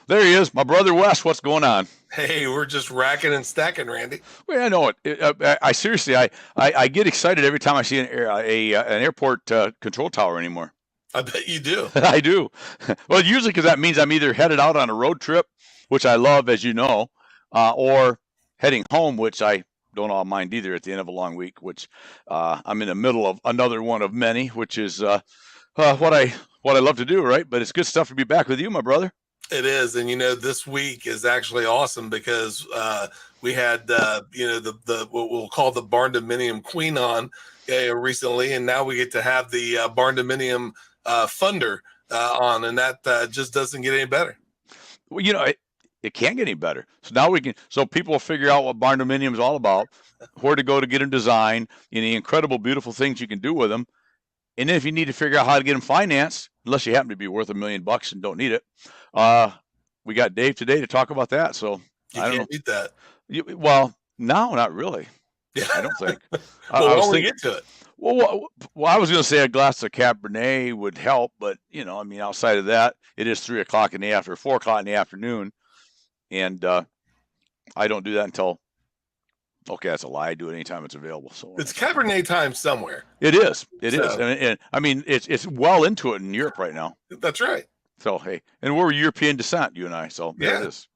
There he is, my brother Wes. What's going on? Hey, we're just racking and stacking, Randy. Well, I know it. I seriously, I get excited every time I see an airport control tower anymore. I bet you do. I do. Well, usually because that means I'm either headed out on a road trip, which I love, as you know, or heading home, which I don't all mind either at the end of a long week, which I'm in the middle of another one of many, which is what I love to do, right? But it's good stuff to be back with you, my brother. It is, and this week is actually awesome because we had the what we'll call the Bardominium Queen on recently, and now we get to have the Bardominium Thunder on, and that just doesn't get any better. Well, it can't get any better. So now we can. So people will figure out what bardominium is all about, where to go to get them designed, and the incredible, beautiful things you can do with them. And then if you need to figure out how to get them financed, unless you happen to be worth $1 million and don't need it, uh, we got Dave today to talk about that. So You I don't know. can't beat that. Well, no, not really. Yeah. I don't think. Well, I why was don't we thinking. get to it? Well, I was going to say a glass of Cabernet would help, but outside of that, it is 3 o'clock in the after 4 o'clock in the afternoon, and I don't do that until. Okay, that's a lie. I do it anytime it's available. So It's Cabernet time somewhere. it is. It So- is, and I mean it's well into it in Europe right now. That's right. So hey, and we're European descent, you and I. So there Yeah. it is.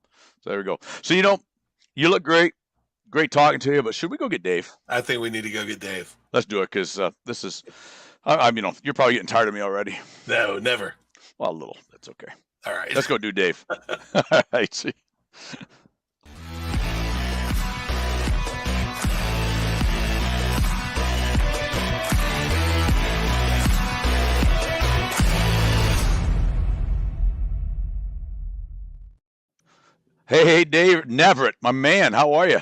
So there we go. So you look great. Great talking to you. But should we go get Dave? I think we need to go get Dave. Let's do it because this is. You're probably getting tired of me already. No, never. Well, a little. That's okay. All right. Let's go do Dave. All right. See. Hey, Dave Navrat, my man. How are you?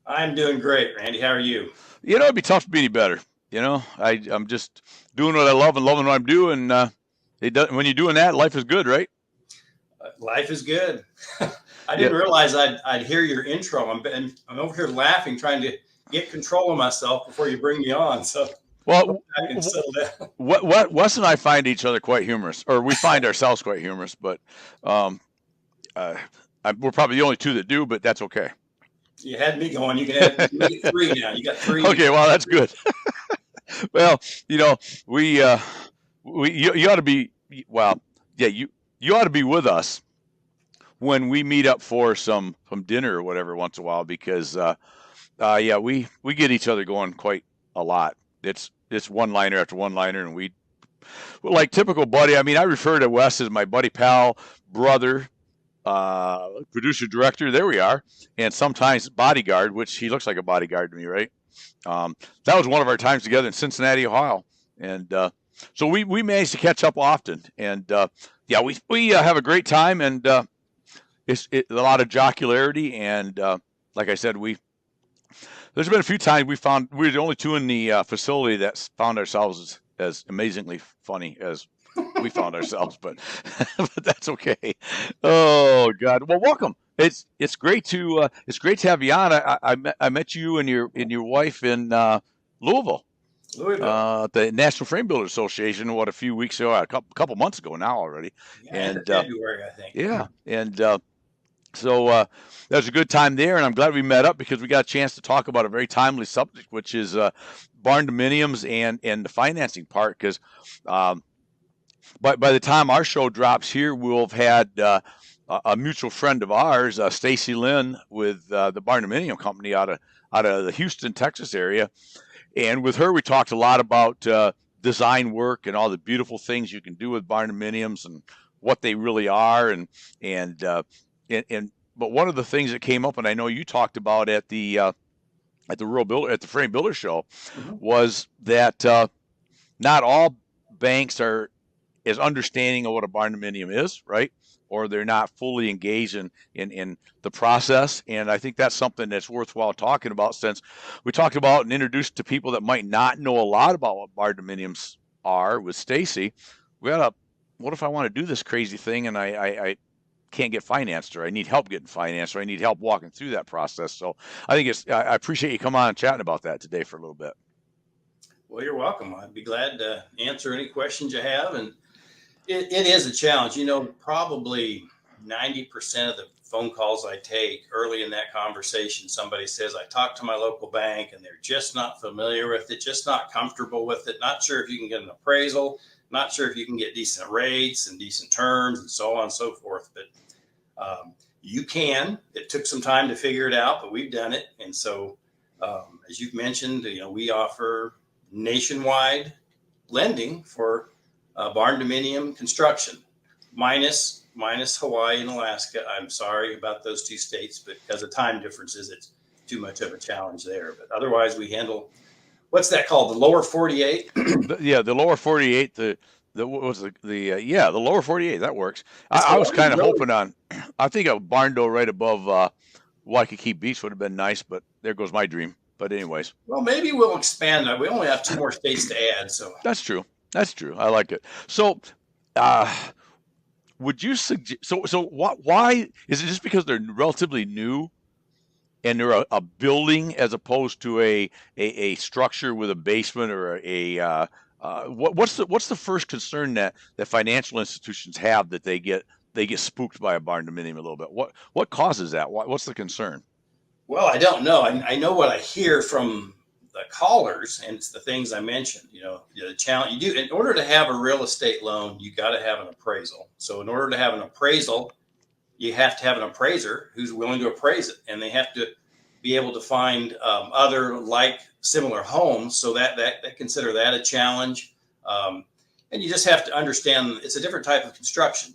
I'm doing great, Randy. How are you? It'd be tough to be any better. I'm just doing what I love and loving what I'm doing. When you're doing that, life is good, right? Life is good. I didn't realize I'd hear your intro. I'm over here laughing, trying to get control of myself before you bring me on. So Well, I can settle down. Wes and I find each other quite humorous, or we find ourselves quite humorous. But we're probably the only two that do, but that's okay. You had me going. You can add three now. You got three. Okay, well that's good. Well, we you ought to be you ought to be with us when we meet up for some dinner or whatever once in a while because we get each other going quite a lot. It's one liner after one liner, and like typical buddy. I mean, I refer to Wes as my buddy, pal, brother, producer, director. There we are, and sometimes bodyguard, which he looks like a bodyguard to me, right? That was one of our times together in Cincinnati, Ohio, and so we managed to catch up often, and we have a great time, and it's a lot of jocularity, and like I said, there's been a few times we're the only two in the facility that found ourselves as amazingly funny as we found ourselves, but but that's okay. Oh God! Well, welcome. It's great to have you on. I met you and your wife in Louisville, the National Frame Builders Association. What, a few weeks ago, a couple months ago now already. Yeah, and February, I think. Yeah, and so that was a good time there, and I'm glad we met up because we got a chance to talk about a very timely subject, which is bardominiums and the financing part. Because by the time our show drops here, we'll have had a mutual friend of ours, Stacy Lynn, with the Bardominium Company out of the Houston, Texas area, and with her we talked a lot about design work and all the beautiful things you can do with bardominiums and what they really are, and but one of the things that came up, and I know you talked about at the Frame Builder Show, was that not all banks are as understanding of what a bardominium is, right? Or they're not fully engaged in the process. And I think that's something that's worthwhile talking about, since we talked about and introduced to people that might not know a lot about what bardominiums are with Stacy. What if I want to do this crazy thing and I can't get financed, or I need help getting financed, or I need help walking through that process? So I think I appreciate you coming on and chatting about that today for a little bit. Well, you're welcome. I'd be glad to answer any questions you have. And it is a challenge. Probably 90% of the phone calls I take early in that conversation, somebody says, I talked to my local bank and they're just not familiar with it, just not comfortable with it, not sure if you can get an appraisal, not sure if you can get decent rates and decent terms and so on and so forth. But you can. It took some time to figure it out, but we've done it. And so, as you've mentioned, we offer nationwide lending for bardominium construction, minus Hawaii and Alaska. I'm sorry about those two states, but because of time differences, it's too much of a challenge there. But otherwise, we handle, what's that called? The lower 48? Yeah, the lower 48, the lower 48, that works. I was kind of hoping on, I think a barn door right above Waikiki Beach would have been nice, but there goes my dream. But anyways. Well, maybe we'll expand that. We only have 2 more states to add, so. That's true. I like it. So, would you suggest, so why, is it just because they're relatively new and they're a building as opposed to a structure with a basement or what's the first concern that financial institutions have that they get spooked by a bardominium a little bit? What causes that? What's the concern? Well, I don't know. I know what I hear from the callers, and it's the things I mentioned. The challenge you do in order to have a real estate loan, you got to have an appraisal. So in order to have an appraisal, you have to have an appraiser who's willing to appraise it, and they have to be able to find other similar homes. So that consider that a challenge. And you just have to understand it's a different type of construction.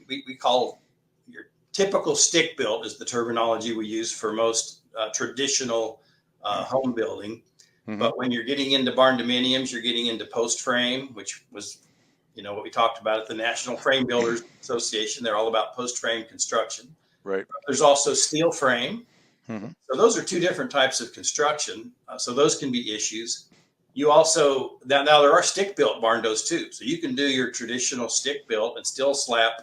We call your typical stick built is the terminology we use for most traditional home building. Mm-hmm. But when you're getting into bardominiums, you're getting into post frame, which was, what we talked about at the National Frame Builders Association. They're all about post frame construction. Right. There's also steel frame. Mm-hmm. So those are 2 different types of construction. So those can be issues. You also, now there are stick built barn doors too. So you can do your traditional stick built and still slap,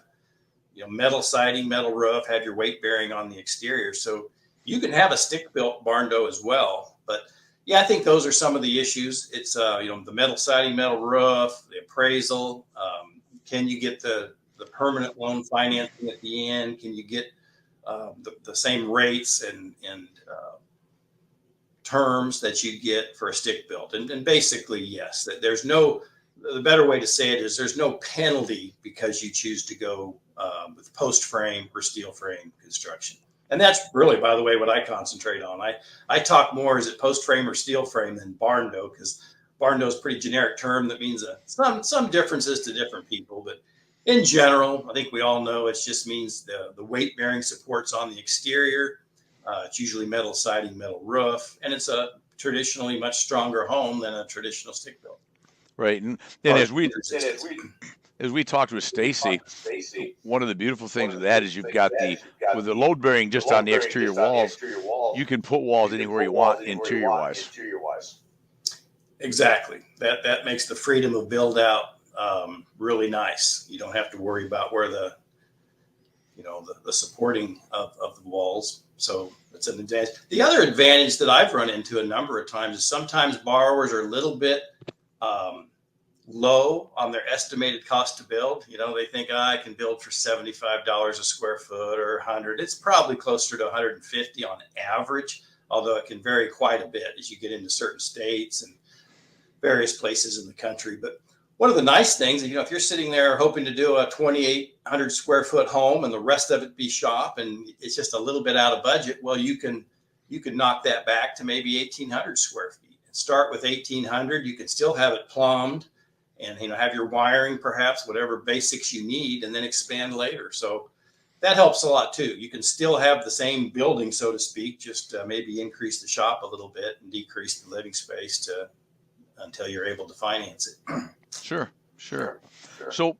metal siding, metal roof, have your weight bearing on the exterior. So you can have a stick built barn door as well. But yeah, I think those are some of the issues. It's, the metal siding, metal roof, the appraisal. Can you get the permanent loan financing at the end? Can you get the same rates and terms that you get for a stick built? And basically, yes, that the better way to say it is there's no penalty because you choose to go with post frame or steel frame construction. And that's really, by the way, what I concentrate on. I talk more, is it post frame or steel frame than barn door, because barn door is a pretty generic term that means some differences to different people. But in general, I think we all know it just means the weight bearing supports on the exterior. It's usually metal siding, metal roof, and it's a traditionally much stronger home than a traditional stick built. Right. And as we talked with Stacy, one of the beautiful things with that is you've got with the load bearing just on the exterior walls, you can put walls anywhere you want interior wise. Exactly. That makes the freedom of build out really nice. You don't have to worry about where the supporting of the walls. So it's an advantage. The other advantage that I've run into a number of times is sometimes borrowers are a little bit low on their estimated cost to build. They think I can build for $75 a square foot or 100. It's probably closer to 150 on average, although it can vary quite a bit as you get into certain states and various places in the country. But one of the nice things, if you're sitting there hoping to do a 2,800 square foot home and the rest of it be shop and it's just a little bit out of budget, well, you can knock that back to maybe 1,800 square feet. Start with 1,800. You can still have it plumbed and have your wiring, perhaps whatever basics you need, and then expand later. So that helps a lot too. You can still have the same building, so to speak, just maybe increase the shop a little bit and decrease the living space until you're able to finance it. Sure. So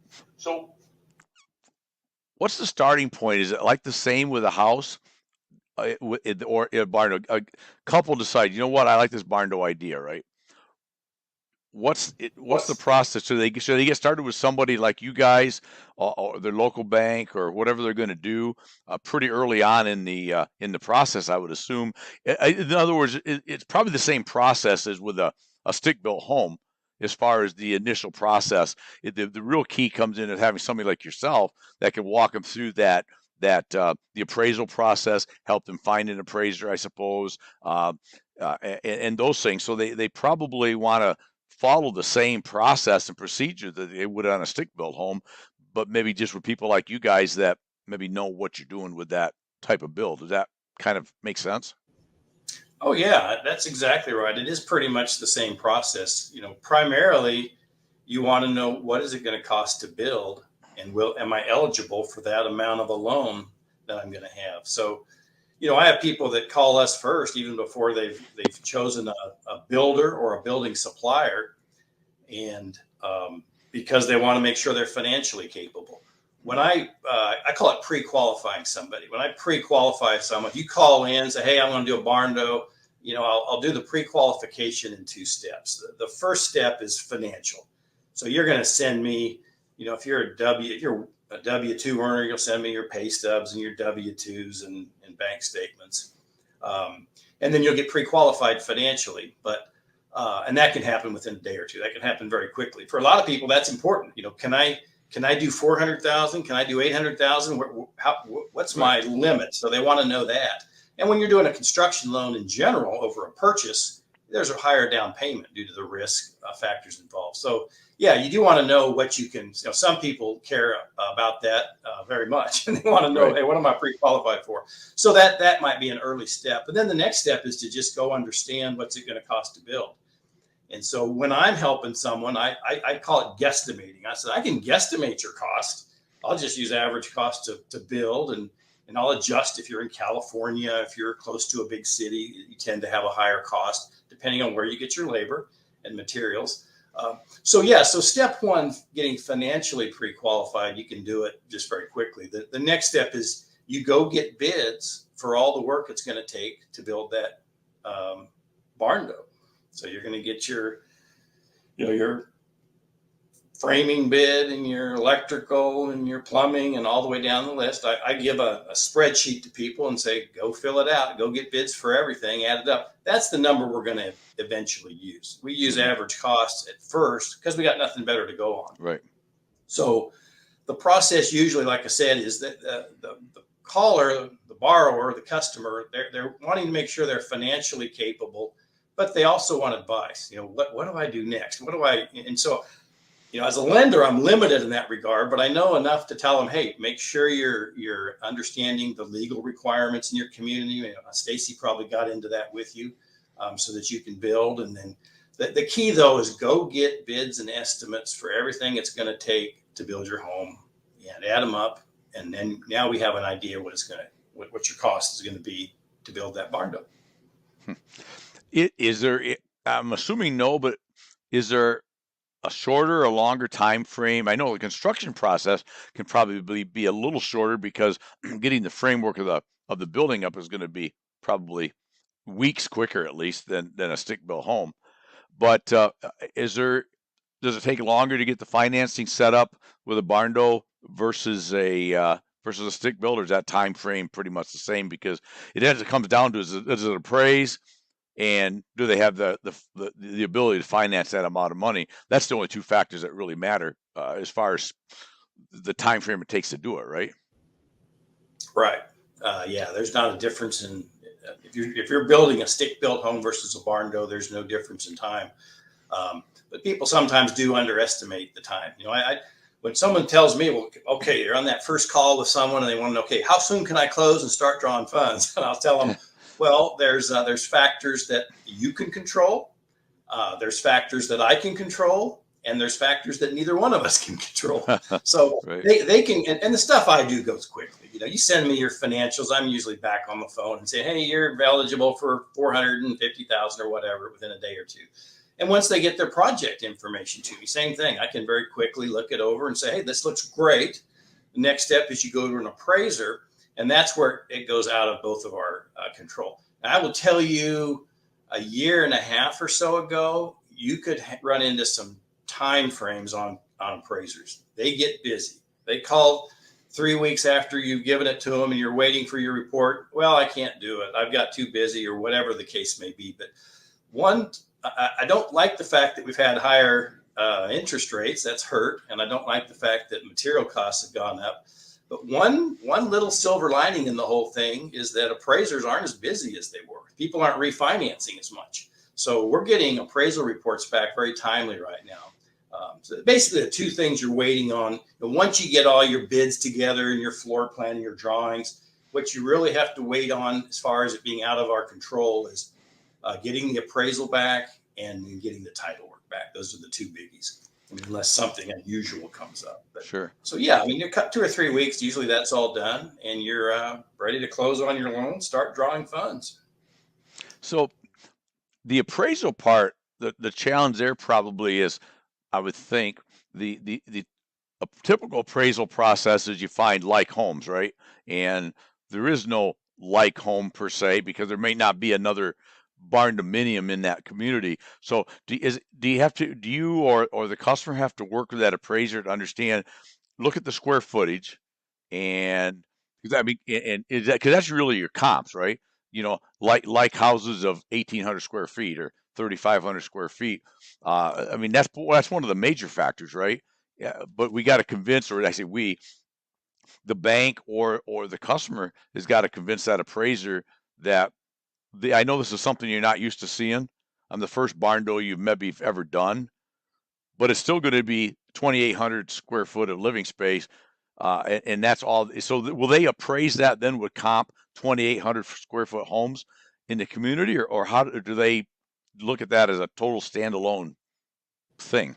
what's the starting point? Is it like the same with a house or a barn door? A couple decide, I like this barn door idea, right? What's the process? So they get started with somebody like you guys or their local bank or whatever they're going to do pretty early on in the process, I would assume. In other words, it's probably the same process as with a stick-built home as far as the initial process. The real key comes in at having somebody like yourself that can walk them through that that the appraisal process helped them find an appraiser, I suppose, and those things. So they probably want to follow the same process and procedure that they would on a stick-built home, but maybe just with people like you guys that maybe know what you're doing with that type of build. Does that kind of make sense? Oh yeah, that's exactly right. It is pretty much the same process. Primarily you want to know what is it going to cost to build, and am I eligible for that amount of a loan that I'm going to have? So, I have people that call us first, even before they've chosen a builder or a building supplier, and because they want to make sure they're financially capable. When I call it pre-qualifying somebody. When I pre-qualify someone, if you call in and say, "Hey, I'm going to do a barn dough," I'll do the pre-qualification in 2 steps. The first step is financial. So you're going to send me, if you're a W-2 earner, you'll send me your pay stubs and your W-2s and bank statements, and then you'll get pre-qualified financially. But and that can happen within a day or two. That can happen very quickly. For a lot of people, that's important. Can I do 400,000? Can I do 800,000? What's my limit? So they want to know that. And when you're doing a construction loan in general over a purchase, there's a higher down payment due to the risk factors involved. So yeah, you do want to know what you can. Some people care about that very much, and they want to know, Right. Hey, what am I pre-qualified for? So that might be an early step. But then the next step is to just go understand what's it going to cost to build. And so when I'm helping someone, I call it guesstimating. I said, I can guesstimate your cost. I'll just use average cost to build, and I'll adjust. If you're in California, if you're close to a big city, you tend to have a higher cost depending on where you get your labor and materials. So step one, getting financially pre-qualified, you can do it just very quickly. The next step is you go get bids for all the work it's going to take to build that barn dough. So you're going to get your framing bid and your electrical and your plumbing and all the way down the list. I give a spreadsheet to people and say, go fill it out, go get bids for everything, add it up. That's the number we're going to eventually use. We use average costs at first because we got nothing better to go on. Right. So the process usually, like I said, is that the caller, the borrower, the customer, they're wanting to make sure they're financially capable, but they also want advice. What do I do next? And so, as a lender, I'm limited in that regard, but I know enough to tell them, hey, make sure you're understanding the legal requirements in your community. Stacy probably got into that with you, so that you can build. And then the key though is go get bids and estimates for everything it's going to take to build your home, and add them up. And then now we have an idea what your cost is going to be to build that barn dough. Is there? I'm assuming no, but is there a shorter or longer time frame? I know the construction process can probably be a little shorter because getting the framework of the building up is going to be probably weeks quicker, at least, than a stick-built home. But does it take longer to get the financing set up with a barn dough versus a stick build, or is that time frame pretty much the same? Because it comes down to is it appraised, and do they have the ability to finance that amount of money? That's the only 2 factors that really matter as far as the time frame it takes to do it, right? Right. There's not a difference in if you're building a stick-built home versus a barn dough. There's no difference in time. But people sometimes do underestimate the time. When someone tells me, well, okay, you're on that first call with someone and they want to know, okay, how soon can I close and start drawing funds? And I'll tell them, well, there's factors that you can control. There's factors that I can control. And there's factors that neither one of us can control. So Right. they can, and the stuff I do goes quickly. You send me your financials. I'm usually back on the phone and say, hey, you're eligible for 450,000 or whatever within a day or two. And once they get their project information to me, same thing. I can very quickly look it over and say, hey, this looks great. The next step is you go to an appraiser, and that's where it goes out of both of our control. And I will tell you, a year and a half or so ago, you could run into some time frames on appraisers. They get busy. They call 3 weeks after you've given it to them and you're waiting for your report. Well, I can't do it. I've got too busy, or whatever the case may be. But I don't like the fact that we've had higher interest rates. That's hurt. And I don't like the fact that material costs have gone up. But one little silver lining in the whole thing is that appraisers aren't as busy as they were. People aren't refinancing as much. So we're getting appraisal reports back very timely right now. So basically, the two things you're waiting on, once you get all your bids together and your floor plan and your drawings, what you really have to wait on as far as it being out of our control is getting the appraisal back and getting the title work back. Those are the two biggies. I mean, unless something unusual comes up. But, Sure. So yeah, I mean, you cut 2 or 3 weeks. Usually that's all done, and you're ready to close on your loan. Start drawing funds. So the appraisal part, the challenge there probably is, I would think, the a typical appraisal process is you find like homes, right? And there is no like home per se because there may not be another bardominium in that community. So do you or the customer have to work with that appraiser to understand, look at the square footage, and because I mean, and is that because that's really your comps, right? Like houses of 1,800 square feet or 3,500 square feet. I mean, that's one of the major factors, right? Yeah, but we got to convince, or I say we, the bank or the customer has got to convince that appraiser that I know this is something you're not used to seeing. I'm the first barn door you've maybe ever done, but it's still going to be 2,800 square foot of living space, and that's all. So will they appraise that then with comp 2,800 square foot homes in the community, or how do they look at that as a total standalone thing?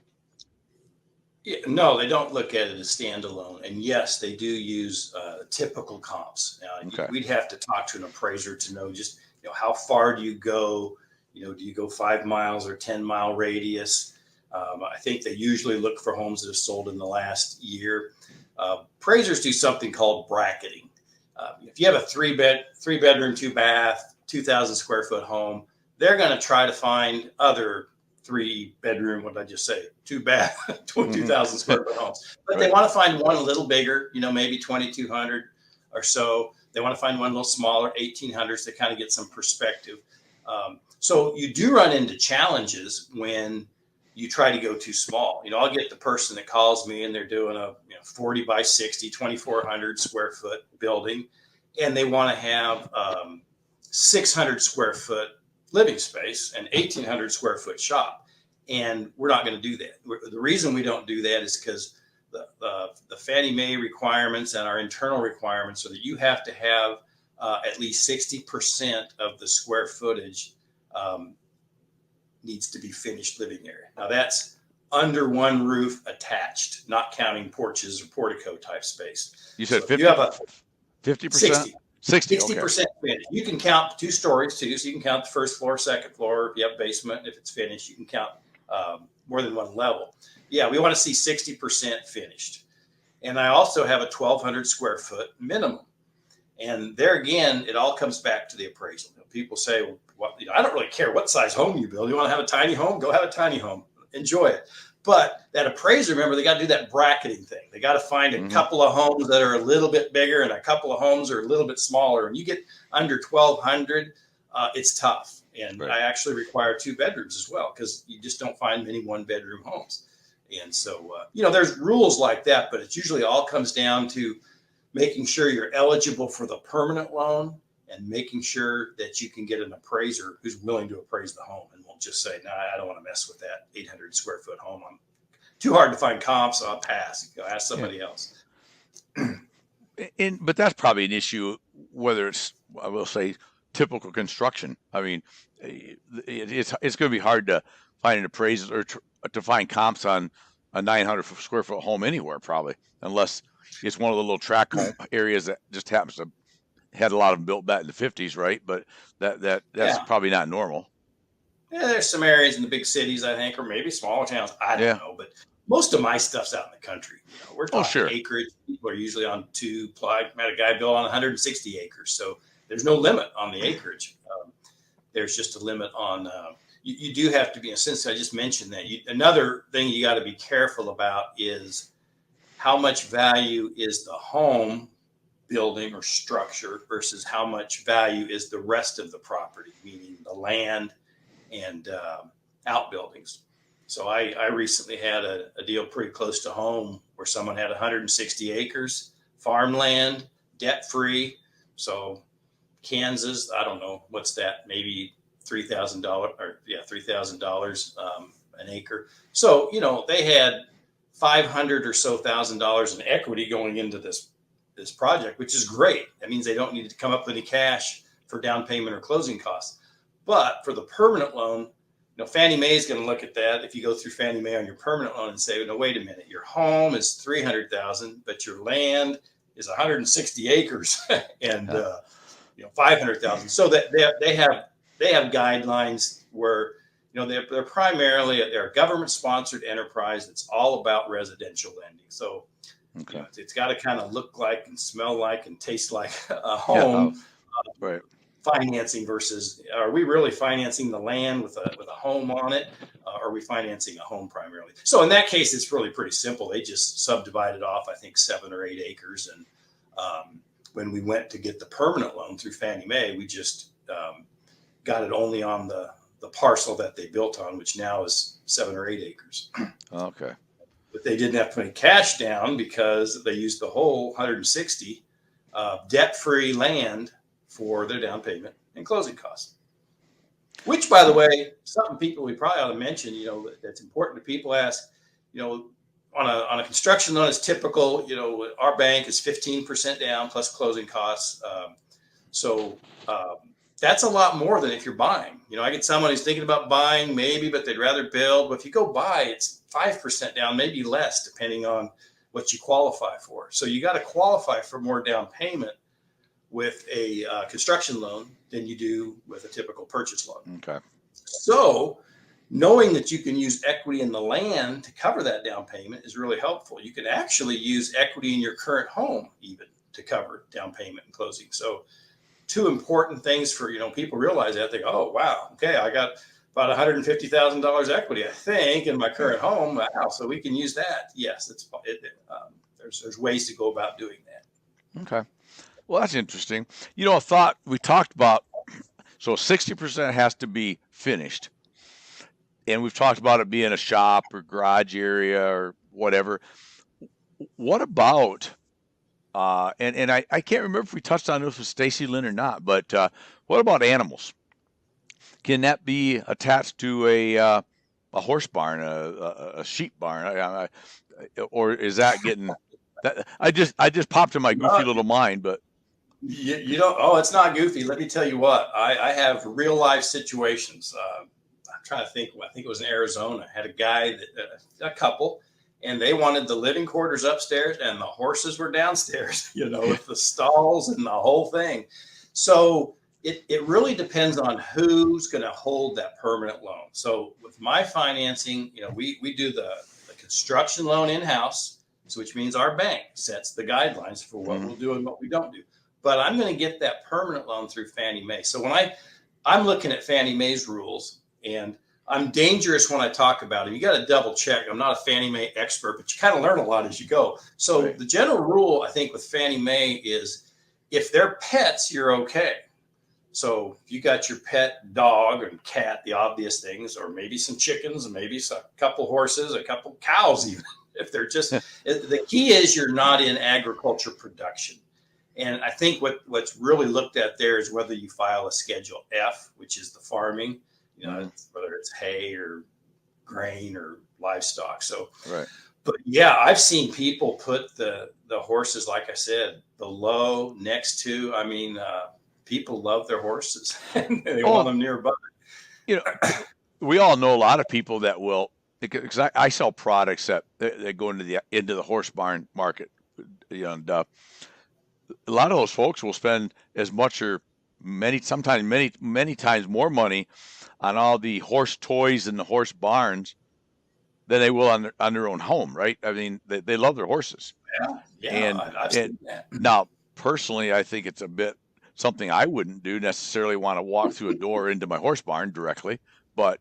Yeah, no, they don't look at it as standalone. And yes, they do use typical comps. Okay. We'd have to talk to an appraiser to know just how far do you go? Do you go 5 miles or 10-mile radius? I think they usually look for homes that have sold in the last year. Appraisers do something called bracketing. If you have a three bedroom, 2 bath, 2,000 square foot home, they're going to try to find other 3 bedroom, what did I just say? 2 bath, 2,000 square foot homes. But they want to find one a little bigger, maybe 2,200 or so. They want to find one a little smaller, 1,800s, to kind of get some perspective. So you do run into challenges when you try to go too small. I'll get the person that calls me and they're doing a 40 by 60, 2,400 square foot building, and they want to have 600 square foot living space and 1,800 square foot shop. And we're not going to do that. The reason we don't do that is because the Fannie Mae requirements and our internal requirements are that you have to have at least 60% of the square footage needs to be finished living area. Now that's under one roof attached, not counting porches or portico type space. You said So 50? You have a 50%? 60. 60% finished. You can count 2 stories too. So you can count the first floor, second floor. If you have a basement, if it's finished, you can count more than one level. Yeah, we want to see 60% finished. And I also have a 1,200 square foot minimum. And there again, it all comes back to the appraisal. People say, well, I don't really care what size home you build. You want to have a tiny home? Go have a tiny home. Enjoy it. But that appraiser, remember, they got to do that bracketing thing. They got to find a couple of homes that are a little bit bigger and a couple of homes are a little bit smaller. And you get under 1,200, it's tough. And I actually require 2 bedrooms as well because you just don't find many 1-bedroom homes. And so, there's rules like that, but it usually all comes down to making sure you're eligible for the permanent loan and making sure that you can get an appraiser who's willing to appraise the home and won't just say, no, I don't want to mess with that 800 square foot home. I'm too hard to find comps, so I'll pass. Go ask somebody else. But that's probably an issue, whether it's, I will say, typical construction. I mean, it's going to be hard to find an appraiser or to find comps on a 900 square foot home anywhere, probably, unless it's one of the little tract home areas that just happens to had a lot of them built back in the 50s, right? But that's probably not normal. Yeah, there's some areas in the big cities, I think, or maybe smaller towns. I don't know, but most of my stuff's out in the country. We're talking acreage. People are usually on 2 ply. I had a guy build on 160 acres, so there's no limit on the acreage. There's just a limit on. You do have to be. Since I just mentioned that, another thing you got to be careful about is how much value is the home building or structure versus how much value is the rest of the property, meaning the land and outbuildings. So I recently had a deal pretty close to home where someone had 160 acres, farmland, debt-free. So Kansas, I don't know, what's that? Maybe $3,000 an acre. So, they had $500 or so thousand in equity going into this project, which is great. That means they don't need to come up with any cash for down payment or closing costs. But for the permanent loan, Fannie Mae is going to look at that. If you go through Fannie Mae on your permanent loan and say, no, wait a minute, your home is 300,000, but your land is 160 acres and 500,000. So that they have guidelines where they're primarily they're a government sponsored enterprise that's all about residential lending. So it's got to kind of look like and smell like and taste like a home. Right. Financing versus, are we really financing the land with a home on it? Are we financing a home primarily? So in that case, it's really pretty simple. They just subdivided off, I think, 7 or 8 acres. And when we went to get the permanent loan through Fannie Mae, we just got it only on the parcel that they built on, which now is 7 or 8 acres. Okay. But they didn't have to put any cash down because they used the whole 160 debt-free land for their down payment and closing costs. Which, by the way, something we probably ought to mention, that's important to people. Ask, on a construction loan, it's typical, our bank is 15% down plus closing costs. So that's a lot more than if you're buying. I get someone who's thinking about buying maybe, but they'd rather build. But if you go buy, it's 5% down, maybe less, depending on what you qualify for. So you got to qualify for more down payment with a construction loan than you do with a typical purchase loan. Okay. So knowing that you can use equity in the land to cover that down payment is really helpful. You can actually use equity in your current home even to cover down payment and closing. So 2 important things for, people realize that. They go, oh, wow, okay, I got about $150,000 equity, I think, in my current home. Wow, so we can use that. Yes, there's ways to go about doing that. Okay. Well, that's interesting. A thought we talked about, so 60% has to be finished. And we've talked about it being a shop or garage area or whatever. What about, and I can't remember if we touched on this with Stacy Lynn or not, but what about animals? Can that be attached to a horse barn, a sheep barn? Or is that getting, that? I just popped in my goofy little mind, but. You don't. Oh, it's not goofy. Let me tell you what. I have real life situations. I'm trying to think. I think it was in Arizona. I had a guy, a couple, and they wanted the living quarters upstairs, and the horses were downstairs. With the stalls and the whole thing. So it really depends on who's going to hold that permanent loan. So with my financing, we do the construction loan in house, so which means our bank sets the guidelines for what we'll do and what we don't do. But I'm going to get that permanent loan through Fannie Mae. So when I'm looking at Fannie Mae's rules, and I'm dangerous when I talk about it. You got to double check. I'm not a Fannie Mae expert, but you kind of learn a lot as you go. So The general rule, I think, with Fannie Mae is if they're pets, you're okay. So if you got your pet dog and cat, the obvious things, or maybe some chickens, and maybe a couple horses, a couple cows even. If they're just, the key is you're not in agriculture production. And I think what's really looked at there is whether you file a Schedule F, which is the farming, whether it's hay or grain or livestock. So, But yeah, I've seen people put the horses, like I said, below, next to. I mean, people love their horses and they want them nearby. We all know a lot of people that will, because I sell products that go into the horse barn market, and a lot of those folks will spend as much or many times more money on all the horse toys and the horse barns than they will on their own home, right? I mean, they love their horses. Yeah, I've seen that. Now, personally, I think it's a bit something I wouldn't do necessarily want to walk through a door into my horse barn directly, but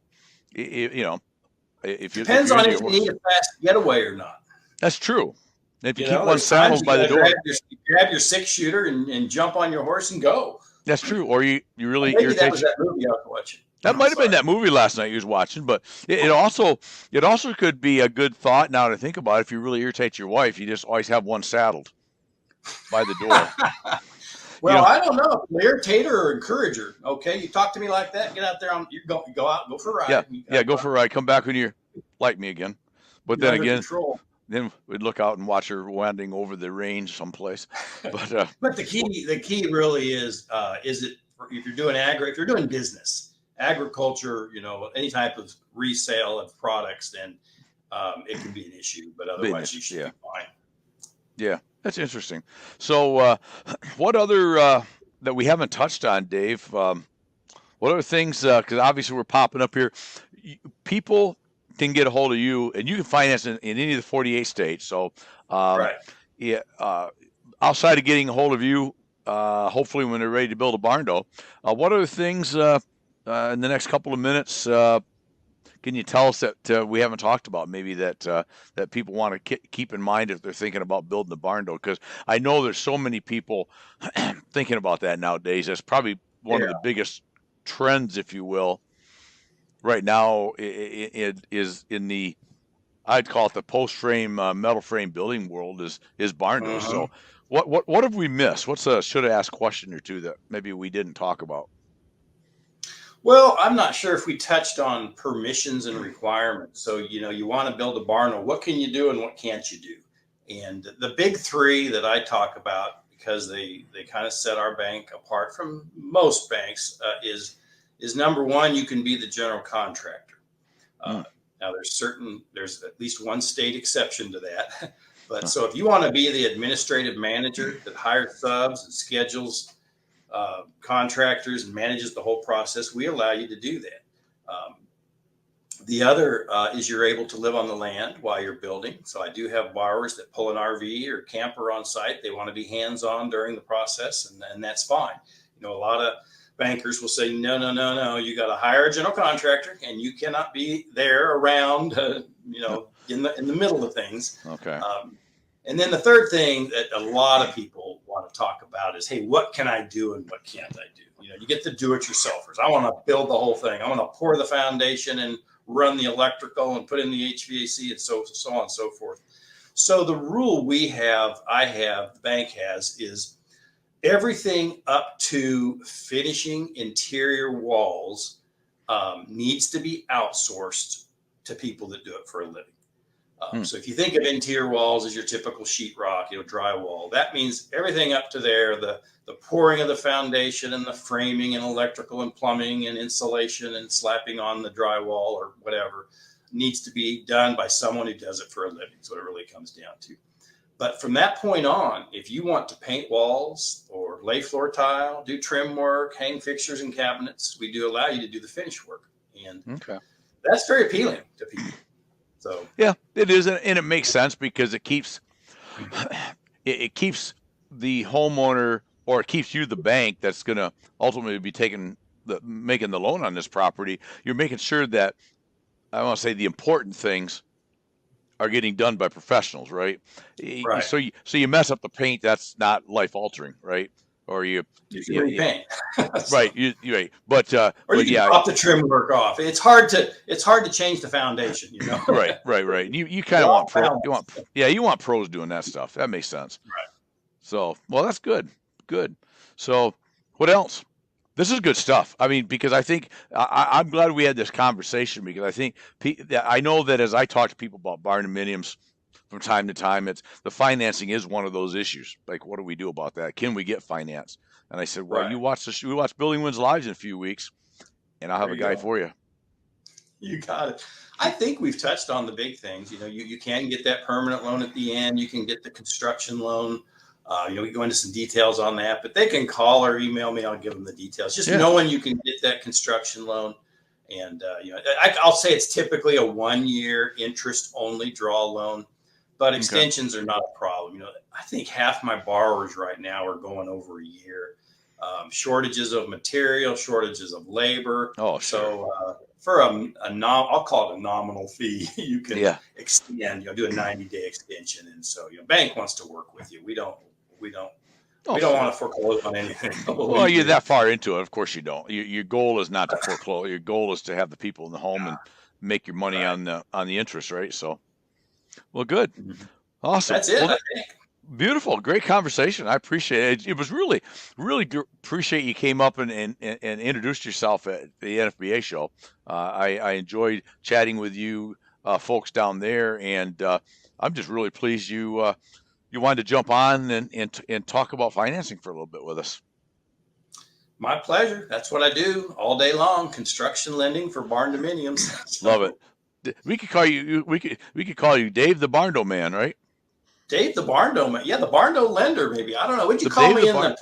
if depends on if you need a fast getaway or not. That's true. If you keep one saddled by the door, grab your 6-shooter and jump on your horse and go. That's true. Or you really maybe irritate. That was that movie I was watching. That might have been that movie last night you was watching, but it also could be a good thought now to think about. If you really irritate your wife, you just always have one saddled. by the door. Well, I don't know. Irritator or encourager. Okay, you talk to me like that. Get out there. You go out. Go for a ride. Go for a ride. Come back when you like me again. But then again, control. Then we'd look out and watch her wandering over the range someplace. But the key really is it if you're doing if you're doing business, agriculture, any type of resale of products, then it can be an issue. But otherwise, you should be fine. Yeah, that's interesting. So, what other that we haven't touched on, Dave? What other things? Because obviously we're popping up here. People can get a hold of you, and you can finance in any of the 48 states. So, right. Yeah. Outside of getting a hold of you, hopefully when they're ready to build a barn door, what other things in the next couple of minutes can you tell us that we haven't talked about? Maybe that people want to keep in mind if they're thinking about building a barn door, because I know there's so many people thinking about that nowadays. That's probably one of the biggest trends, if you will, right now. It is in the, I'd call it the post frame metal frame building world is barn doors. So what have we missed? What's a should have asked question or two that maybe we didn't talk about? Well, I'm not sure if we touched on permissions and requirements. So, you want to build a barn door. What can you do and what can't you do? And the big three that I talk about, because they kind of set our bank apart from most banks, is number one, you can be the general contractor. Now, there's at least one state exception to that. But so if you want to be the administrative manager that hires subs and schedules contractors and manages the whole process, we allow you to do that. The other is you're able to live on the land while you're building. So I do have borrowers that pull an RV or camper on site. They want to be hands-on during the process, and that's fine. A lot of bankers will say, no, you got to hire a general contractor, and you cannot be there around, in the middle of things. Okay. And then the third thing that a lot of people want to talk about is, hey, what can I do and what can't I do? You get the do-it-yourselfers. I want to build the whole thing. I want to pour the foundation and run the electrical and put in the HVAC and so on and so forth. So the rule the bank has, is everything up to finishing interior walls needs to be outsourced to people that do it for a living. So if you think of interior walls as your typical sheetrock, drywall, that means everything up to there, the pouring of the foundation and the framing and electrical and plumbing and insulation and slapping on the drywall or whatever needs to be done by someone who does it for a living. That's what it really comes down to. But from that point on, if you want to paint walls or lay floor tile, do trim work, hang fixtures and cabinets, we do allow you to do the finish work. And that's very appealing to people. So yeah, it is, and it makes sense because it keeps the homeowner, or it keeps you, the bank that's going to ultimately be making the loan on this property. You're making sure that, I want to say, the important things are getting done by professionals, right? Right. So you mess up the paint, that's not life altering, right? Or you paint. Right. Right. But or you can drop the trim work off. It's hard to change the foundation, Right. You kind of you want pros doing that stuff. That makes sense. Right. So, well, that's good. Good. So, what else? This is good stuff. I mean, because I think I'm glad we had this conversation, because I think I know that as I talk to people about bardominiums from time to time, it's the financing is one of those issues. Like, what do we do about that? Can we get finance? And I said, well, we watch Building Wins Lives in a few weeks, and I'll have a guy for you. You got it. I think we've touched on the big things. You can get that permanent loan at the end. You can get the construction loan. We go into some details on that, but they can call or email me. I'll give them the details. Just knowing you can get that construction loan. And, I'll say it's typically a 1-year interest-only draw loan. But extensions are not a problem. I think half my borrowers right now are going over a year. Shortages of material, shortages of labor. Oh, sure. So for I'll call it a nominal fee, you can extend. Do a 90-day extension, and so bank wants to work with you. We don't want to foreclose on anything. Well, you're that far into it. Of course you don't. Your goal is not to foreclose. Your goal is to have the people in the home and make your money on the interest, right? So. Well, good. Awesome. That's it, I think. Beautiful, great conversation. I appreciate it. It was really, appreciate you came up and introduced yourself at the NFBA show. I enjoyed chatting with you folks down there, and I'm just really pleased you wanted to jump on and talk about financing for a little bit with us. My pleasure. That's what I do all day long. Construction lending for Bardominiums. Love it. We could call you we could call you Dave the Barndo Man, right? Dave the Barndo man. Yeah, the Barndo lender, maybe. I don't know. Would you The call Dave me the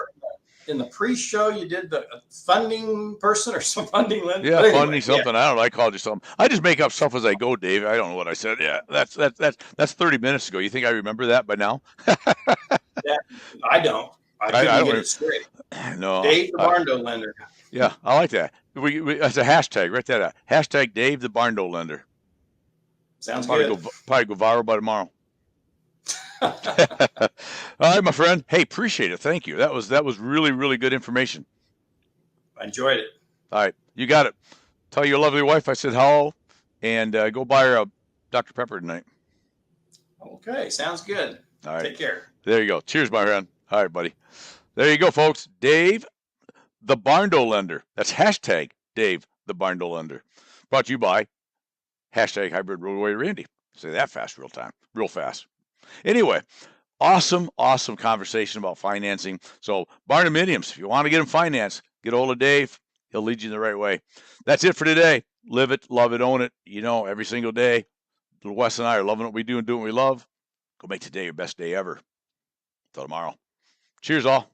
in the pre-show? You did the funding person or some funding lender? Yeah, But funding something. I don't know. I called you something. I just make up stuff as I go, Dave. I don't know what I said. Yeah, that's 30 minutes ago. You think I remember that by now? Yeah, I don't. I couldn't get it straight. No. Dave the Barndo lender. Yeah, I like that. We that's a hashtag. Write that out. Hashtag Dave the Barndo lender. Sounds Probably good. Probably go viral by tomorrow. All right, my friend. Hey, appreciate it. Thank you. That was really good information. I enjoyed it. All right, you got it. Tell your lovely wife I said hello, and go buy her a Dr. Pepper tonight. Okay, sounds good. All right. Take care. There you go. Cheers, my friend. All right, buddy. There you go, folks. Dave the Barndo lender. That's hashtag Dave the Barndo lender. Brought to you by hashtag Hybrid Road Warrior Randy. Say that fast, real fast. Anyway, awesome conversation about financing. So Bardominiums, if you want to get them financed, get a hold of Dave. He'll lead you in the right way. That's it for today. Live it, love it, own it. You know, every single day. Little Wes and I are loving what we do and doing what we love. Go make today your best day ever. Till tomorrow. Cheers, all.